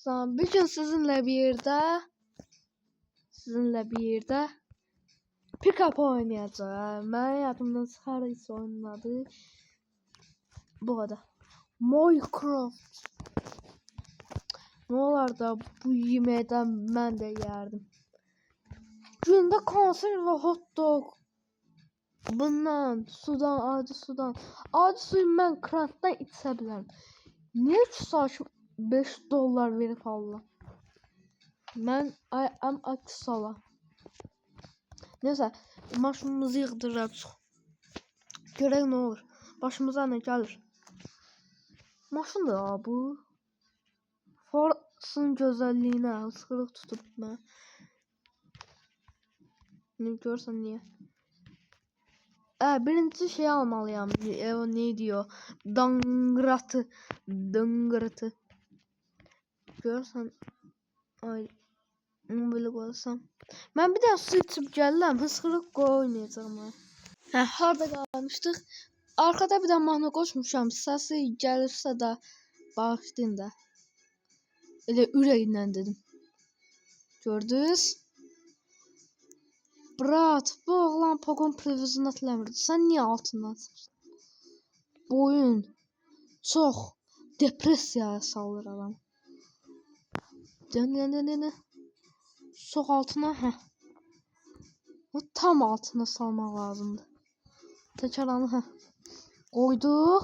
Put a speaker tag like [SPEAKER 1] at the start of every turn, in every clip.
[SPEAKER 1] Tamam, bir gün sizinle bir yerde pick-up oynayacağım. Ben yadımdan çıxarıysa oyunun adı bu kadar. Minecraft. Ne olar da bu yeməkdən mən də yerdim. Gündə konserv və hot dog. Bundan, sudan, adi sudan. Adi suyu mən krantdan içə bilərəm. Niyə 2 saat $5 verib Allah? Mən I am Aksala. Neyse, maşınımızı yığdıracaq. Görək nə olur. Başımıza nə gəlir? Maşındır ha bu. Ford'un gözəlliyinə sıxırıq tutub mən. Ne görsən niyə? Birinci şey almalıyam. O ne diyor? Dangratı. Görsən. Ay. Onu böyle koysam. Ben bir daha su içip geldim. Hıskırık oynayacağım ben. Harda kalmıştık? Arkada bir de mahnı koşmuşam. Sesi gelirse de bağışlayın da. Öyle yüreğinden dedim. Gördünüz? Brat, bu oğlan Pogon Previzini atlamirdi. Sen niye altından atırsan? Bu oyun çok depresiyaya salır adam. Dön. Sok altına. O tam altına salmaq lazımdı. Tekrarını koyduq.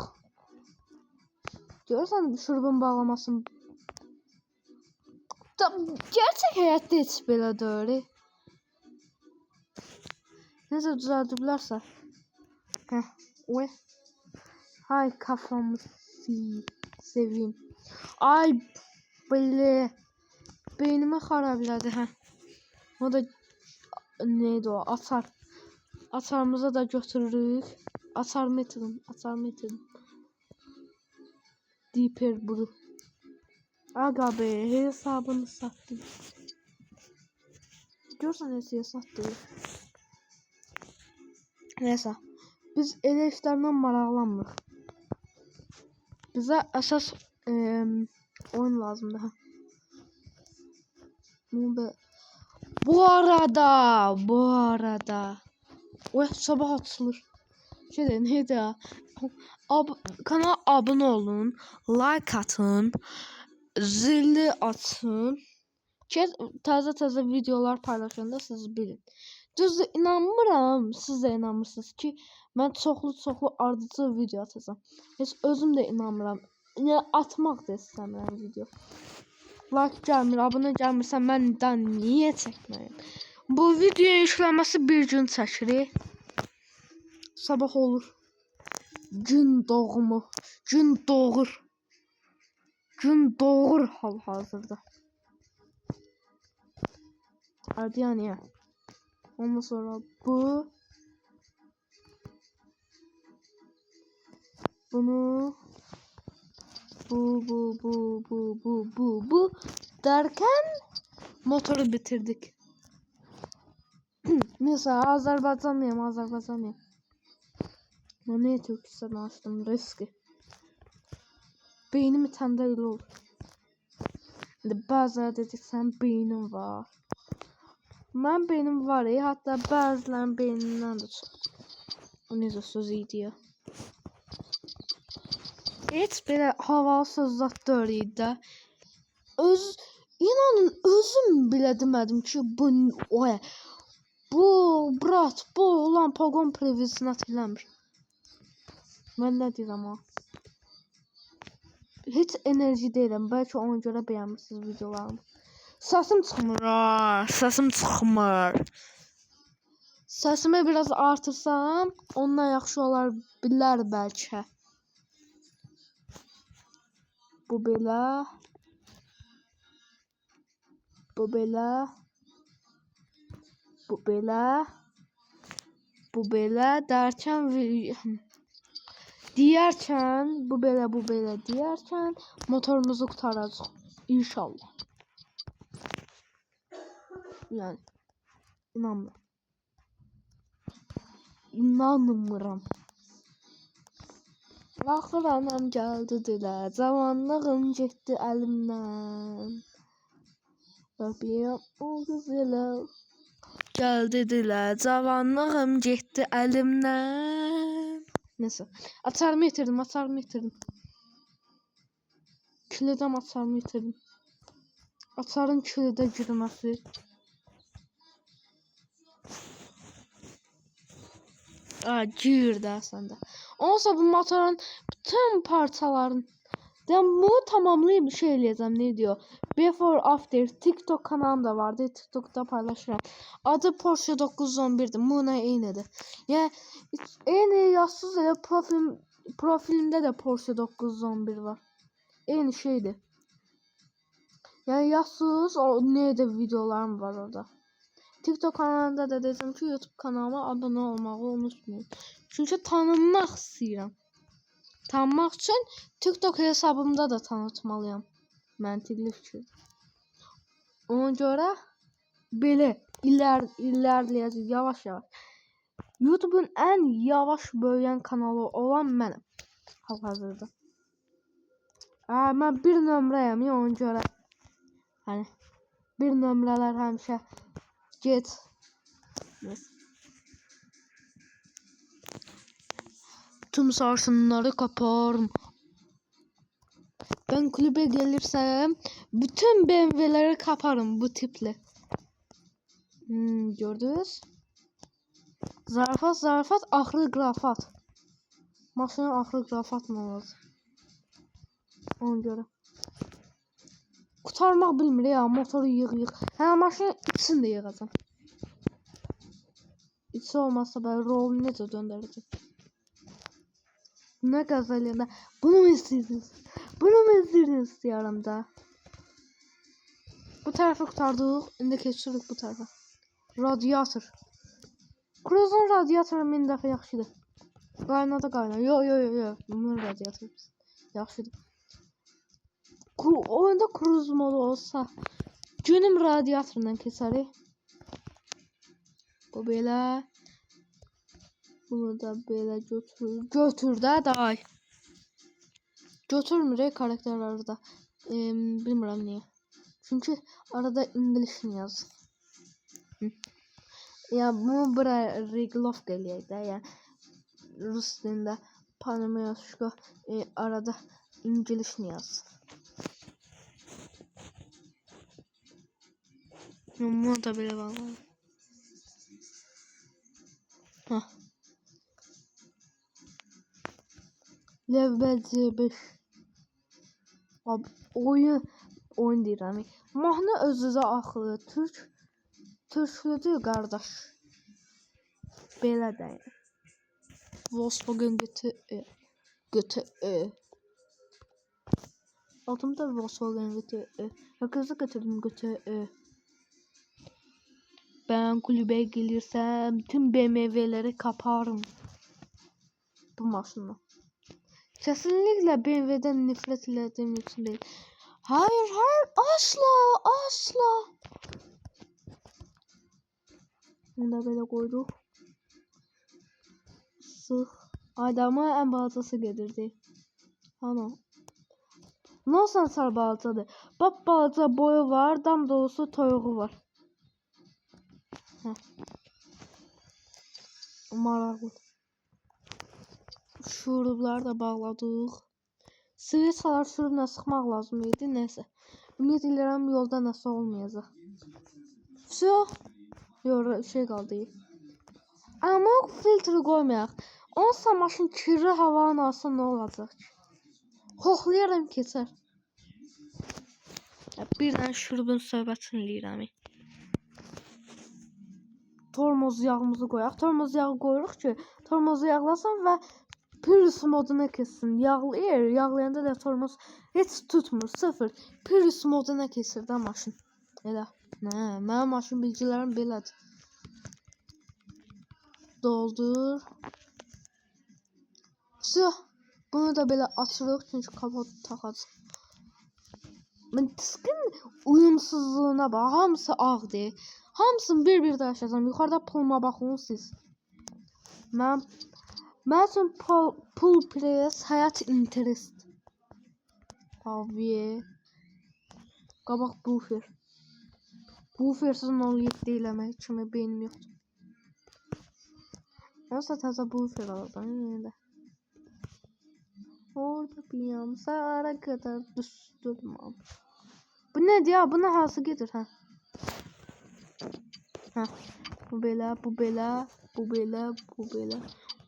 [SPEAKER 1] Görürsən şurubun bağlamasını. Gerçək həyatda heç belə deyil. Necə düzəldiblərsə. Oy. Hay kafamı seveyim. Ay belə. Beynimi xarabladı. O da neydi o? Atar. Atarımıza da götürürük. Atarımı itirdim. Deeper Brew. Aga be, hesabını sattım. Görsən neyse sattı. Neyse. Biz elə işlərdən maraqlanmırıq. Bizə əsas oyun lazımdır. Bu arada. Oy, sabah açılır. Neydi ya? Kanala abone olun, like atın, zili açın. Taze videolar paylaşanda siz bilin. Düzdür, inanmıram, siz də inanmırsınız ki, mən çoxlu ardıcıl video atacağım. Heç özüm də inanmıram. Yəni atmaq da istəmirəm video. Like gəlmir, abunə gəlmirsə məndən niyə çəkməyim? Bu videonun işləməsi bir gün çəkir. Sabah olur. Gün doğumu. Gün doğur hal-hazırda. Hadi yani. Ondan sonra bunu bu derken motoru bitirdik. Neyse Azerbaycanlıyım. Ben niye Türkistan açtım riski. Beynimi tendel olur. Bazıları dedik sen beynin var. Ben beynim var ya, hatta bazıların beyninden de çok. O neyse söz idi ya. Hiç böyle havalı söz zat deyildi də. İnanın özüm bile demedim ki bu oğlan Pogon Previzini atlamış. Ben ne diyeceğim ha? Hiç enerji değilim. Belki ona göre beğenmişsiniz videolarımı. Sesim çıxmır. Sesimi biraz artırsam ondan yaxşı olar bilər bəlkə. Bu belə dərkən bu belə deyərkən motorumuzu qurtaracaq inşallah. Yani inanmıram. Axır anam gəldi dilə, cavanlığım getdi əlimdən. Öpeyim o güzeli. Gel dediler, cavanlığım gitti elimden. Neyse. Atarımı yitirdim. Küleden atarımı yitirdim. Atarın külede girmesi. Gir dersən də. Onsa bu motorun bütün parçaların bunu tamamlayıp bir şey eləyəcəm. Ne diyor? Before after TikTok kanalım da vardı. TikTok'ta paylaşıram. Adı Porsche 911'dir. Buna eynidir. Yəni eyni yazsız elə profilimdə də Porsche 911 var. Eyni şeydir. Yəni yazsız o neydi videolarım var orada. TikTok kanalında da dedim ki YouTube kanalıma abone olmağı unutmayın. Çünkü tanınmaq istəyirəm. Tanınmaq üçün TikTok hesabımda da tanıtmalıyam. Məntiqli fikir. Ona görə belə ilerleyəcək yavaş-yavaş. YouTube'un en yavaş böyüyen kanalı olan mənim. Hal-hazırda. Mən bir nömrəyəm ya, ona görə. Hani bir nömrələr həmişə get. Tüm sarsınları kaparım. Ben kulübe gelirsem bütün BMW'leri kaparım bu tiple. Gördünüz? Zarafat, axırı qrafat. Maşının axırı qrafat mı olacaq? Ona görə. Kurtarmaq bilmir ya, motoru yığ. Hə, maşının içini də yığacam. İçi olmazsa ben rolunu necə döndərəcəm? Ne gazelyanda? Bunu mu istəyirsiniz? Diyorum da. Bu tarafa kurtardık. İndi keçirik bu tarafa. Radyator. Cruise'un radyatoru min dəfə yaxşıdır. Qaynar. Yo. Bunun radyatoru yaxşıdır. Oyunda cruise modu olsa günüm radyatorundan keçərik. Bu belə. Bunu da belə götür də day. Götürmür karakterleri da. Bilmirəm niye. Çünkü arada İngiliz yaz. Ya bunu buraya reglovka eləyək də. Yəni Rus dilində Panamyaşka arada İngiliz yaz. Bunu da belə bağlayalım. Level 5. Abi oyun deyirəm. Mahnı özünüzə axılı Türklüdür qardaş. Belə deyil. Volkswagen GTE. Altımda Volkswagen GTE. Herkese getirdim GTE. Ben kulübe gelirsem tüm BMW'leri kaparım. Bu maşınla. Kesinlikle BMW'den nefret ettiğim için değil. Hayır, asla. Bunu da böyle koyduk. Sıx. Adamı en baltası getirdi. Ana. Nasıl sar baltadır? Bak balta boyu var, dam dolusu toyuğu var. Maraqlı. Şurupları da bağladık. Sıvıçalar şurubla sıxmaq lazım idi. Neyse. Ümid edirəm yolda nəsə olmayacaq. Все. Şey qaldı. Amma filtri qoymayaq. Onsa maşın kirli havanın alsa nə olacaq ki? Xoxlayaram keçər. Birdən şurubun söhbətini eləyirəm. Tormoz yağımızı qoyaq. Tormoz yağı qoyuruq ki, tormozu yağlasın və Prius moduna keçsin. Yağlayanda da tormoz heç tutmur, sıfır. Prius moduna keçir də maşın. Elə. Mənim maşın bilgilərim belədir. Doldur. Все. Bunu da belə açırıq çünki kapot taxacaq. Mən diskin uyumsuzluğuna bax. Hamısı ağdır. Hamısını bir daşıyacağım. Yuxarıda puluma baxın siz. Mən üçün pul press, həyat interest. Paviye. Qabaq bufer. Bufersiz 07 eləmək kimi beynim yoxdur. Olsa təzə bufer alacam yenə də. Orada bir yamsara kadar düştürmem. Bu ne ya? Buna hası gelir ha. Ha. Bu bela, bu bela, bu bela, bu bela.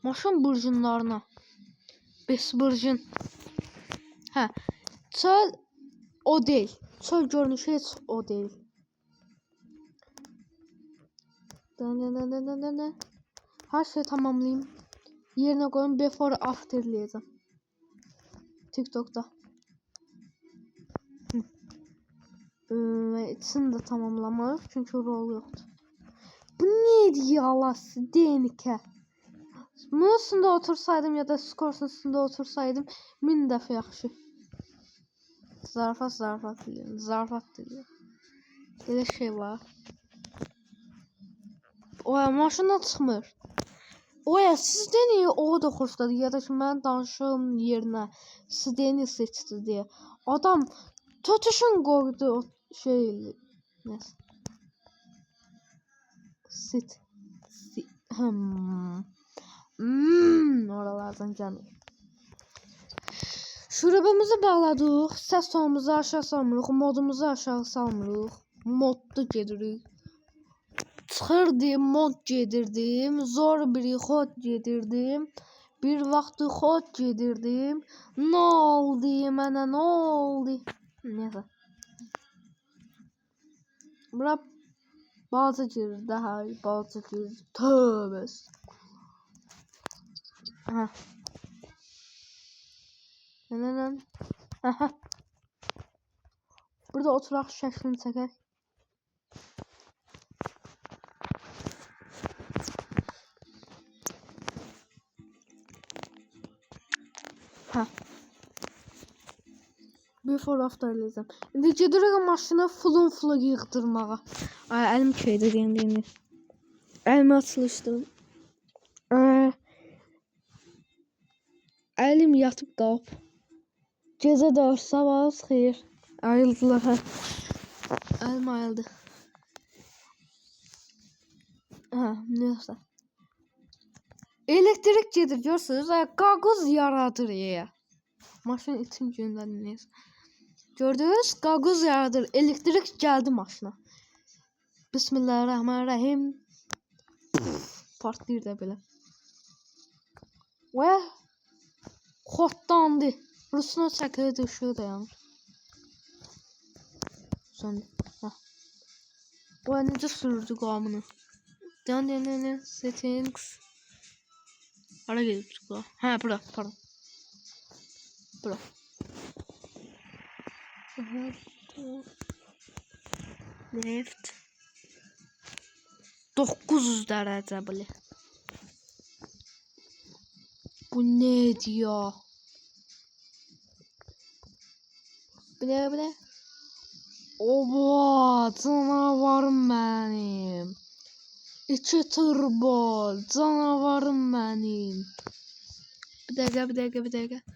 [SPEAKER 1] Maşın burjunlarına. 5 burjun. Ha. Çöl o değil. Çöl görünüşü heç o değil. Her şeyi tamamlayayım. Yerine koyayım. Before afterleyeceğim. TikTok'ta. İkisini de tamamlamalıyıq. Çünkü rol yoktu. Bu neydi ya Allah'sı? DNK. Bunun üstünde otursaydım ya da Scores'un üstünde otursaydım 1000 dəfə yaxşı. Zarafat diliyor. Zarafat diliyor. Böyle şey var. Oya maşından çıxmır. Oya sizdə niyə o da xoşladı ya da ki mən danışım yerinə sizdə seçdi deyə. Adam tutuşun qoydu o şey neyse. Sit. Oralardan canım. Şurubumuzu bağladıq. Səs tonumuzu aşağı salmırıq. Modumuzu aşağı salmırıq. Modda gedirik. Çıxırdım, mod gedirdim. Zor bir xod gedirdim. Bir vaxtı xod gedirdim. Nə oldu mənə, nə oldu? Neyse. Bura bazı girir, daha bazı girir. Tövbe. Aha. Aha. Burada oturaq şəklini çəkək. Ha. Before after eləyəcəm. İndi gedirik maşını full yığdırmağa. Ay, əlim köydə deyəndə. Əlimi açılışdırım. Əlim yatıb qalıb. Gecə də sabah xeyir. Ayıldılar ha. Əlim ayıldı. Ha, neyse. Elektrik gedir, görürsünüz. Qaqoz yaradır ya. Maşın itim gündən neyse. Gördünüz? Qaqoz yaradır. Elektrik gəldi maşına. Bismillahirrahmanirrahim. Partlayır da belə. Və xotdandı. Rusuna çəkildi, ışığı dayanır. Söndü. Bu necə sürürdü qamını? Dan settings. Hara gedib bu? Ha, bura, pardon. Bura. Left. 900 dərəcə belə. Bu neydi ya? Bile. Oba, canavarım benim. 2 turbo, canavarım benim. Bir dakika.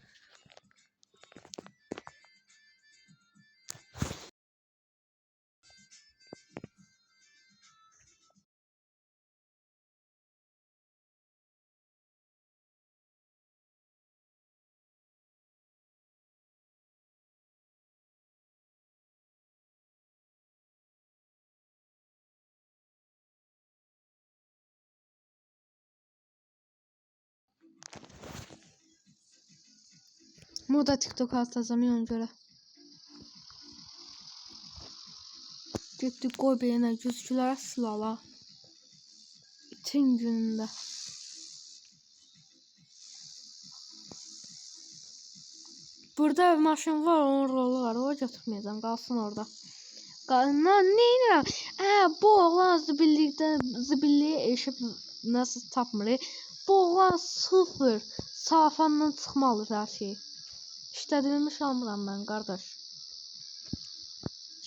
[SPEAKER 1] Moda TikTok atacağım ona göre. Getdik qoy beynə güzgülərə silala. İtin günündə. Burada bir maşın var, onun rolu var. O götürməyəcəm, qalsın orada. Neyinə? Bu oğlan zibilliyə eşib nasıl tapmır? Bu oğlan sıfır. Safandan çıxmalı hər şey. İşlədilmiş almıram mən, qardaş.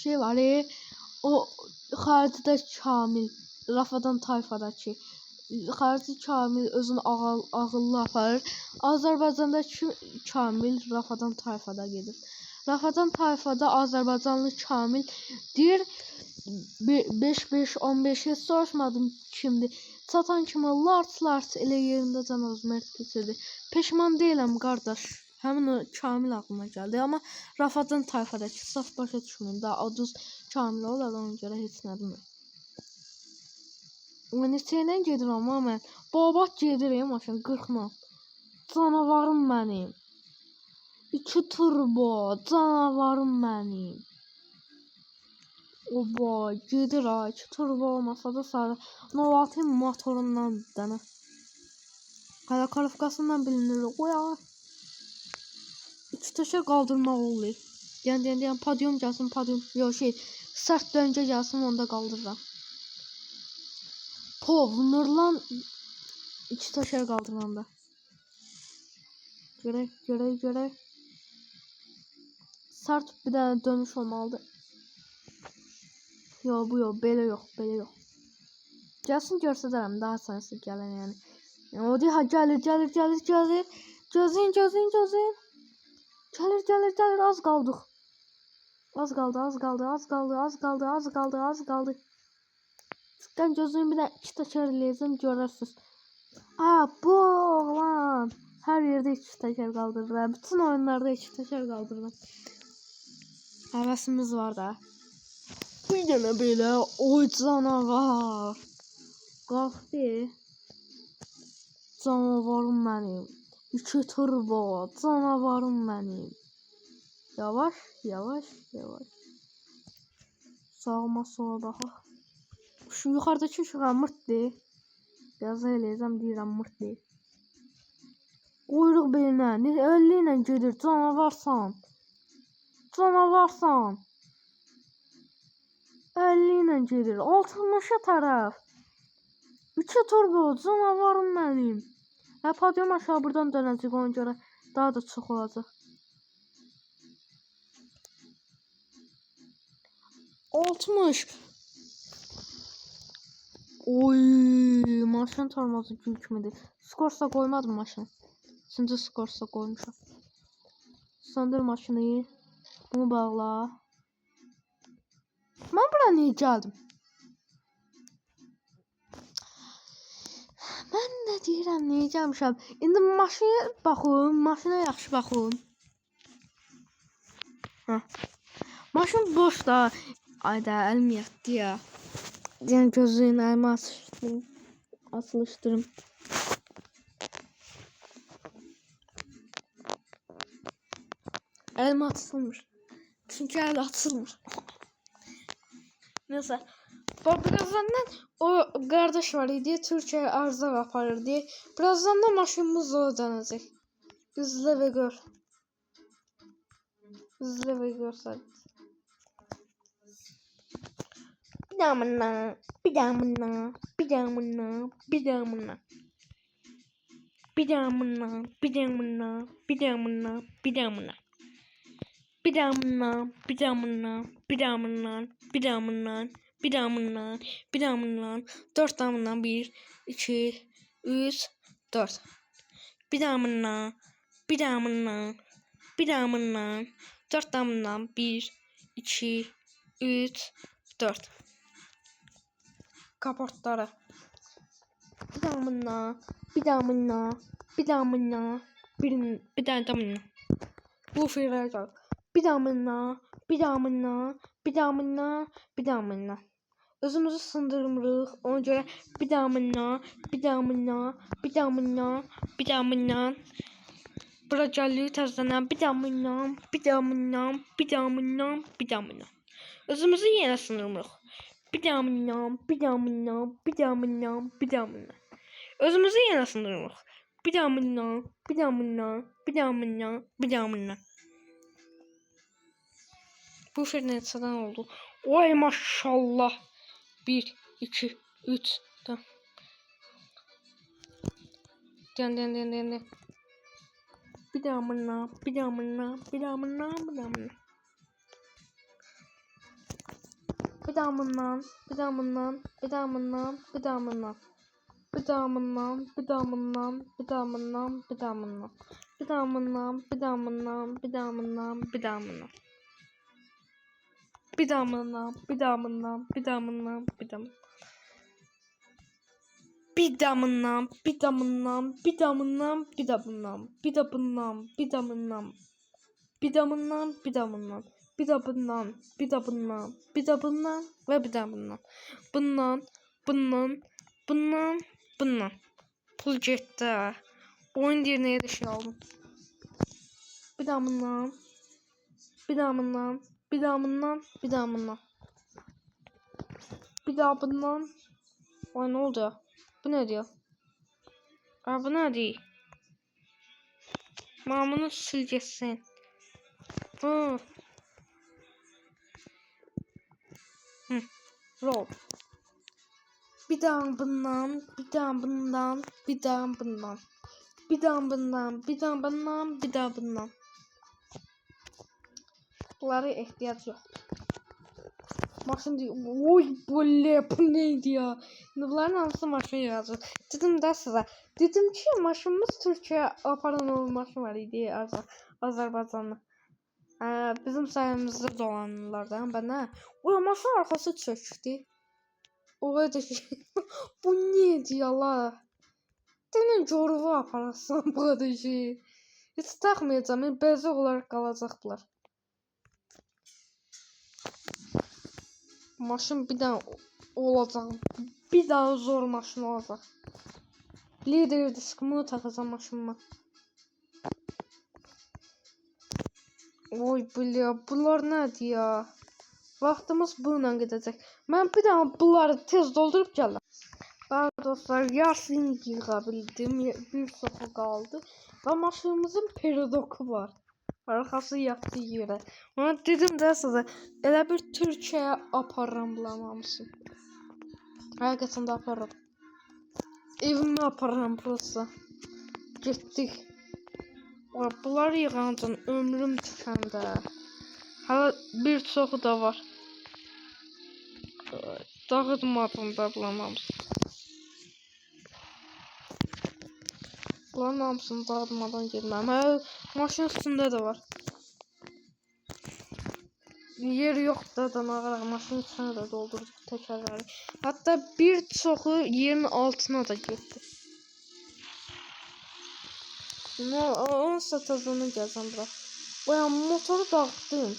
[SPEAKER 1] Şey var, o xaricdəki Kamil, Rafadan tayfadakı xarici Kamil özünü ağıllı aparır. Azərbaycandakı Kamil Rafadan tayfada gedir. Rafadan tayfada Azərbaycanlı Kamil deyir, 5-5-15 heç soruşmadım kimdi. Çatan kimi lart elə yerində can özmər keçirdi. Peşman deyiləm qardaş. Həmin o Kamil aklıma gəldi. Amma Rafadan tayfadakı saf başa düşmürəm. Daha adız Kamil olar ona görə heç nə bilmirəm. Neçəylə gedirəm amma mən. Babat gedirəm maşın 40-la. Canavarım mənim. 2 turbo canavarım mənim. Oba gedir ha. 2 turbo olmasa da sarı. Novatın motorundan bir dənə. Hələ kalifikasından bilinir. Oya. 2 təşər qaldırmaq olur. Yəni podium gəlsin, podium. Yox sərt döngə gəlsin, onda qaldırıram. Nurlan 2 təşər qaldıranda. Görək. Sərt bir dənə dönüş olmalıdır. Yox, bu yox, belə yox. Gəlsin göstərərəm daha sənsiz gələn yəni. O deyir ha gəlir. Gözün. Gəlir, az qaldıq. Az qaldı. Çıqqan gözünü bir də 2 təkər eləyəcəm, görərsiniz. Bu lan. Hər yerdə 2 təkər qaldırıram. Bütün oyunlarda 2 təkər qaldırıram. Həvəsimiz var da. Bir dənə belə oy canavar. Qalxdı. Canavarım mənim. 2 turbo canavarım mənim. Yavaş. Sağıma sola baxaq. Şu yuxarıdakı uşağa mırtdır. Biraz eləyəcəm deyirəm mırtdır. Quyruq belinə 50 ilə gedir canavarsan. 50 ilə gedir 60'a tərəf. 2 turbo canavarım mənim. Podium aşağı buradan dönəcək ona görə daha da çox olacaq. 60. Oy, maşın tormozu gül kimidir. Skorsa koymadım maşını. Şimdi skorsa koymuşam. Söndür maşını. Bunu bağla. Ben buraya niye geldim? Ben de deyirəm niye gəlmişəm. İndi maşına yaxşı baxın. Maşın boş da. Ayda əlim yatdı ya. Yani gözünü əlimi açılışdırım. Əlim açılmış. Çünkü el açılmış. Neyse. Birazdan o kardeş var idi. Türkiye arıza yapardı. Birazdan da maşınımız o dönecek. İzle ve gör. Sen. Bir damından 4 damından 1 2 3 4 bir damından 4 damından 1 2 3 4 kaportları bir damından bir tane damından bu firaylar bir damından özümüzü sındırmırıq. Ona görə bir damından bura gəlir təzədən bir damından özümüzü yenə sındırmırıq. Bir damından özümüzü yenə sındırmırıq. Bir damından bu fir neçədən oldu? Oy maşallah. 1 2 3 tamam. Den. Bir damından Bir damından, bir damından, bir damından, bir damından. Bir damından, bir damından, bir damından, bir damından, bir damından, bir damından, bir damından, bir damından, bir damından, bir damından, bir damından ve bir damından. Bundan, bundan, bundan, bundan. Pul getdi. Oyun yerine de şey aldım. Bir damından, bir damından, bir damından, bir damından. Bir daha bundan. Ay ne oldu? Bu ne diyor? Aa, bu ne değil? Mamunu sileceksin. Hı. Hı. Roll. Bir daha bundan, bir daha bundan, bir daha bundan. Bir daha bundan, bir daha bundan, bir daha bundan. Bunlara ihtiyaç yok. Maşın diyor, oy böyle bu neydi ya? Bunların hamısı maşın yazır. Dedim de size. Dedim ki maşınımız Türkiye aparan o maşın var idi Azerbaycanlı. Bizim sayemizde dolanırlardan bana. O maşın arkası çöktü. O da ki bu neydi ya la? Demin coruva aparasın bu kadar şey. Hiç takmayacağım. Bezek olarak kalacaklar. Maşın bir daha olacak. Bir daha zor maşın olacak. Lider diskimi takacağım maşınıma. Oy bля, bunlar nədir ya? Vaxtımız bununla gedəcək. Mən bir daha bunları tez doldurup gəlirəm. Daha dostlar, yarısını yığa bildim. Bir sofu qaldı. Və maşınımızın peridoku var. Arxası yatdı yerə. Ona dedim də sizə, elə bir Türkiyəyə aparıram bulamamışım. Həqiqətən də aparıram. Evimi aparıram prosta. Getdik. Bunları yığancan ömrüm tükəndə. Hələ bir çoxu da var. Dağıtmadım da bulamamışım. Bunların hamısını dağıtmadan getməm. Maşın üstündə də var. Yer yoxdur da danağaraq maşının içine de doldurduk tekerleri. Hatta bir çoxu yerin altına da getdi. Onun satazını gəlsəm bura. Baya motoru dağıtdım.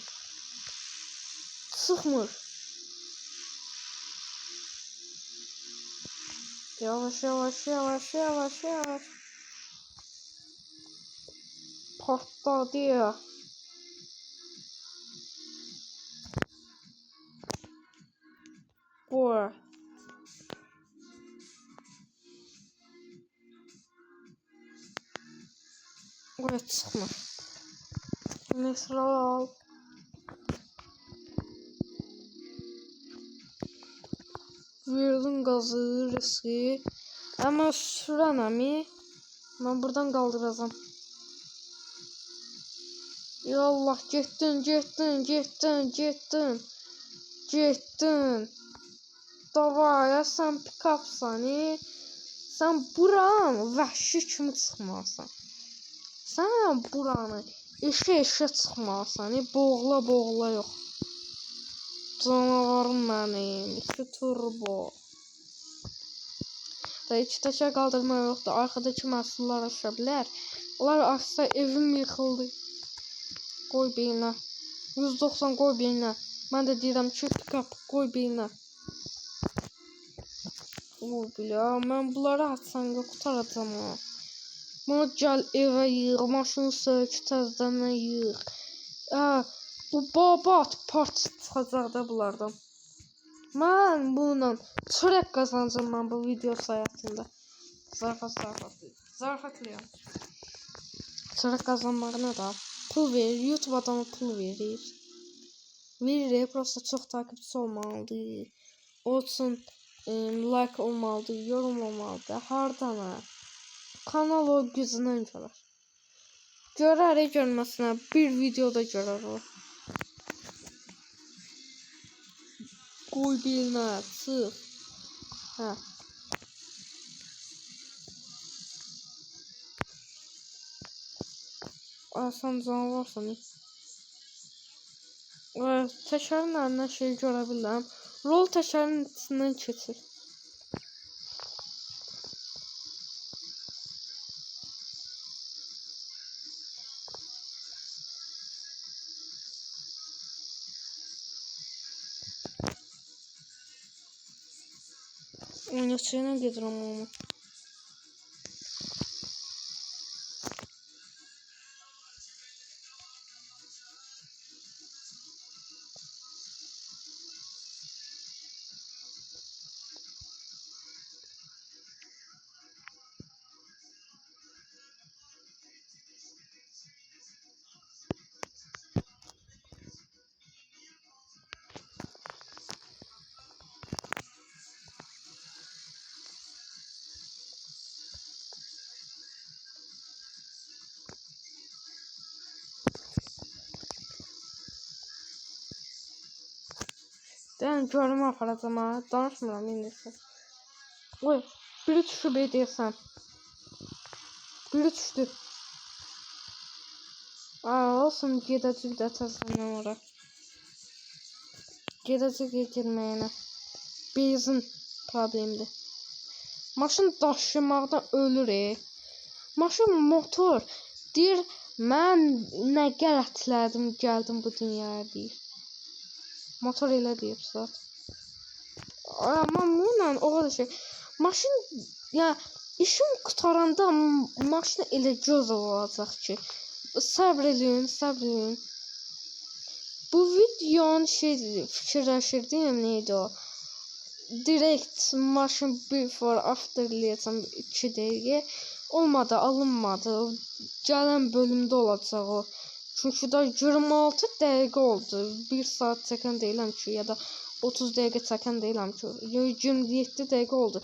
[SPEAKER 1] Sıxmır. Yavaş yavaş yavaş yavaş yavaş. Patladı ya. Bu. Evet sıxmır. Nesral. Verdim gazı, riski. Ama sürənəmi mən buradan qaldıracağım. Ya Allah, getdin, getdin, getdin, getdin. Getdin. Davaya sən pikapsan, sən buran vəhşi kimi çıxmalısan. Sən buranı eşə çıxmalısan, boğula boğula yox. Canavarım mənim, iki turbo. Da iki təkər qaldırma yoxdur, arxadakı məhsullar aşa bilər. Onlar aşsa evim yıxıldı. Qoy beyinə. 190 qoy beyinə. Mən də deyirəm ki, pikap qoy beyinə. Oy bilə, mən bunları atsan qutaracam ha. Bunu gəl evə yığ, maşını sök, təzdən yığ. Bu babat part çıxacaq da bunlardan. Mən bununla çörək qazancam mən bu video sayəsində. Zarafatlıyam. Çörək qazanmağına da pul verir, YouTube adamı pul verir. Verir, prosta çox takipçisi olmalıdır. Olsun, like olmalıdır, yorum olmalıdır. Hardana. Kanal o gücündən gəlir. Görər, görməsinə bir videoda görər o. Qoy bilinə, çıx. Hə. Sən canvarsan. Təkərin əlindən şey görə bilirəm. Rol təkərin içindən keçir. Oynayacağına gedirəm onu. Deyən görümə aparacam ha. Danışmıram indi. Oy, biri düşüb deyirsən. Biri düşdü. Olsun, gedəcək də təzəndən ora. Gedəcək girməyinə. Bizim problemdir. Maşın daşımaqdan ölür. Maşın motor deyir, mən nə qələtlədim, gəldim bu dünyaya deyir. Motor elə deyib zat. Amma bununla o da şey. Maşın ya işim qutaranda maşın elə göz olacaq ki. Səbr eləyin, səbr eləyin. Bu videonun fikirləşirdim neydi o? Direkt maşın before after eləyəcəm 2 dəqiqə. Olmadı, alınmadı. Gələn bölümdə olacaq o. Çünki da 26 dəqiqə oldu. 1 saat çəkən deyiləm ki, ya da 30 dəqiqə çəkən deyiləm ki. 27 dəqiqə oldu.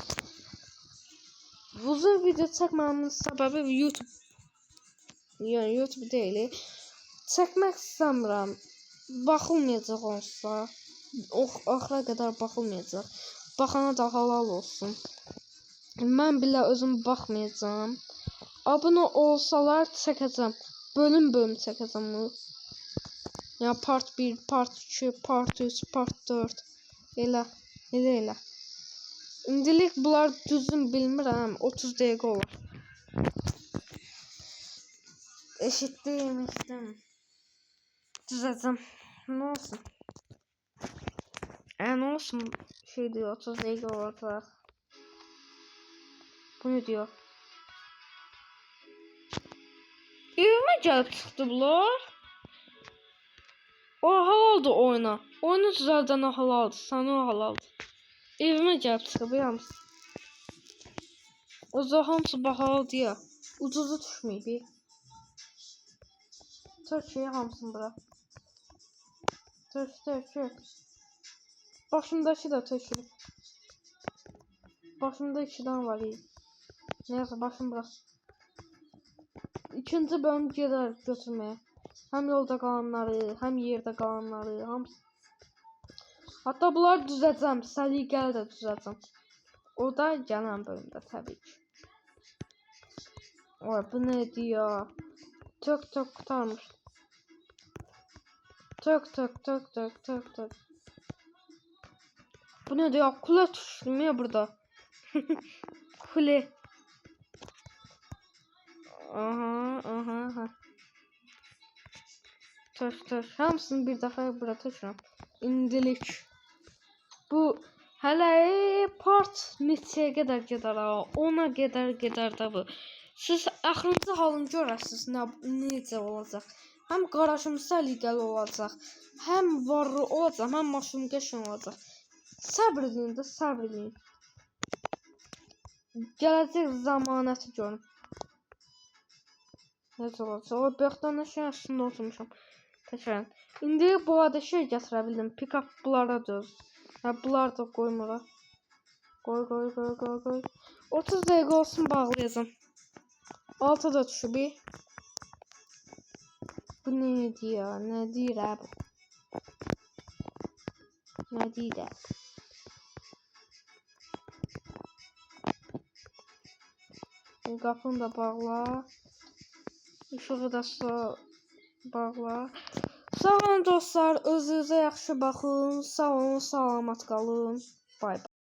[SPEAKER 1] Uzun video çəkməmin səbəbi YouTube. Yəni YouTube deyil. Çəkmək istəmirəm. Baxılmayacaq onsa. Axıra qədər baxılmayacaq. Baxana da halal olsun. Mən belə özüm baxmayacağam. Abunə olsalar çəkəcəm. Bölüm çəkəcəm. Ya part 1, part 2, part 3, part 4. Elə. İndilik bunlar düzgün bilmirəm. 30 dəqiqə olur. Eşitdim. Düzəcəm. Nə olsun? Nə olsun? Şey diyor, 30 dəqiqə olacaq. Bu ne diyor? Evime gəlib çıxdı bunlar. O halaldı oyuna. Oyunu düzəldən o halaldı. Sana o halaldı. Evime gəlib çıxıb yalnız. O zaman hamısı bahalıdı ya. Ucuzu düşməyib. Türkiye hamısını bura. Türkiye. Başımdaki da tökülüb. Başımda 2'den var iyi. Neyse başım burası. İkinci bölüm gedər götürməyə. Həm yolda qalanları, həm yerdə qalanları, hamısı. Hatta bunları düzəcəm, səliqəli də düzəcəm. O da gələn bölümdə təbii ki. Oy, bu nə diyor? Tök qutarmış. Tök. Bu ne diyor? Kule düştüm ya burada. Kule. Aha. Tök. Hamısını bir dəfə bura tökürəm. İndilik. Bu hələ part neçəyə qədər gedər ha? 10'a gedər də bu. Siz axırıncı halını görəsiniz necə olacaq. Həm qarajım səliqəli olacaq. Həm varlı olacaq, həm maşın qəşəng olacaq. Səbr edin. Gələcək zamanəti görün. Necə olacaq? O böxtanın aşağısında oturmuşam. Təkrar. İndi bu arada şey gətirə bildim. Pick-up bunlara düz. Bunlar da qoymura. Qoy. 30 dəqiqə olsun bağlayacağım. 6 da düşüb. Bu ne diyor? Ne deyir abi? Ne deyir? Qapını da bağla. İşığı da bağla. Sağ olun dostlar, özünüzə yaxşı baxın. Sağ olun, salamat qalın. Bay bay.